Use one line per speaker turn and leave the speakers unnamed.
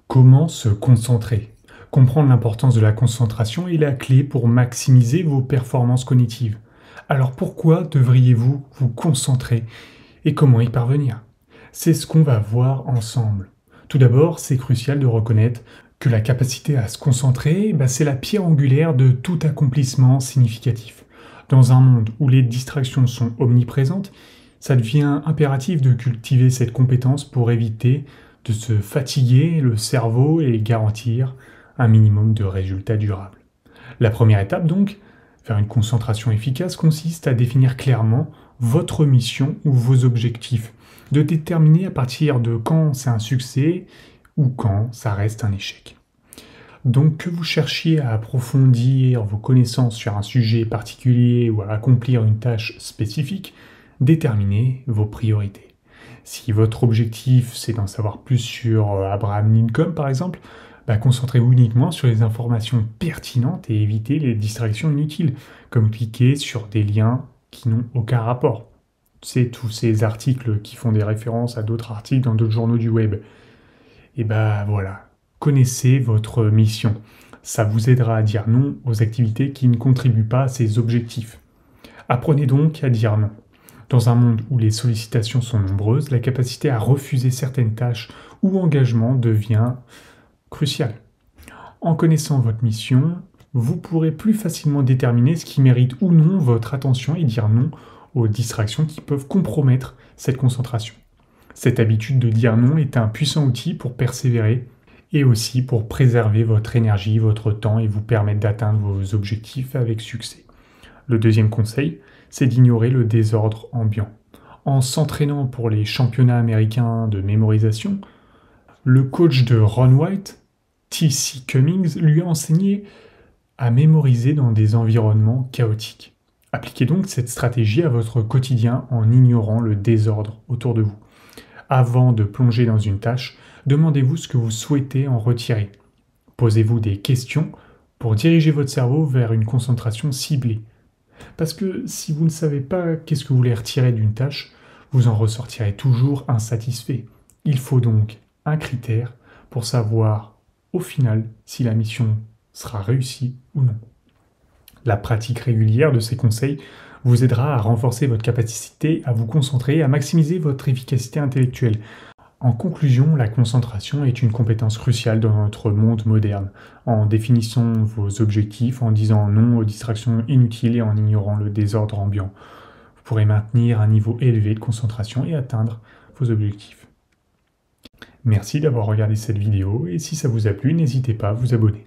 Comment se concentrer? Comprendre l'importance de la concentration est la clé pour maximiser vos performances cognitives. Alors pourquoi devriez-vous vous concentrer et comment y parvenir? C'est ce qu'on va voir ensemble. Tout d'abord, c'est crucial de reconnaître que la capacité à se concentrer, c'est la pierre angulaire de tout accomplissement significatif. Dans un monde où les distractions sont omniprésentes, ça devient impératif de cultiver cette compétence pour éviter de se fatiguer le cerveau et garantir un minimum de résultats durables. La première étape donc, vers une concentration efficace, consiste à définir clairement votre mission ou vos objectifs, de déterminer à partir de quand c'est un succès ou quand ça reste un échec. Donc que vous cherchiez à approfondir vos connaissances sur un sujet particulier ou à accomplir une tâche spécifique, déterminez vos priorités. Si votre objectif c'est d'en savoir plus sur Abraham Lincoln par exemple, concentrez-vous uniquement sur les informations pertinentes et évitez les distractions inutiles, comme cliquer sur des liens qui n'ont aucun rapport. C'est tous ces articles qui font des références à d'autres articles dans d'autres journaux du web. Et voilà, connaissez votre mission. Ça vous aidera à dire non aux activités qui ne contribuent pas à ces objectifs. Apprenez donc à dire non. Dans un monde où les sollicitations sont nombreuses, la capacité à refuser certaines tâches ou engagements devient cruciale. En connaissant votre mission, vous pourrez plus facilement déterminer ce qui mérite ou non votre attention et dire non aux distractions qui peuvent compromettre cette concentration. Cette habitude de dire non est un puissant outil pour persévérer et aussi pour préserver votre énergie, votre temps et vous permettre d'atteindre vos objectifs avec succès. Le deuxième conseil, c'est d'ignorer le désordre ambiant. En s'entraînant pour les championnats américains de mémorisation, le coach de Ron White, T.C. Cummings, lui a enseigné à mémoriser dans des environnements chaotiques. Appliquez donc cette stratégie à votre quotidien en ignorant le désordre autour de vous. Avant de plonger dans une tâche, demandez-vous ce que vous souhaitez en retirer. Posez-vous des questions pour diriger votre cerveau vers une concentration ciblée. Parce que si vous ne savez pas qu'est-ce que vous voulez retirer d'une tâche, vous en ressortirez toujours insatisfait. Il faut donc un critère pour savoir au final si la mission sera réussie ou non. La pratique régulière de ces conseils vous aidera à renforcer votre capacité à vous concentrer et à maximiser votre efficacité intellectuelle. En conclusion, la concentration est une compétence cruciale dans notre monde moderne. En définissant vos objectifs, en disant non aux distractions inutiles et en ignorant le désordre ambiant, vous pourrez maintenir un niveau élevé de concentration et atteindre vos objectifs. Merci d'avoir regardé cette vidéo et si ça vous a plu, n'hésitez pas à vous abonner.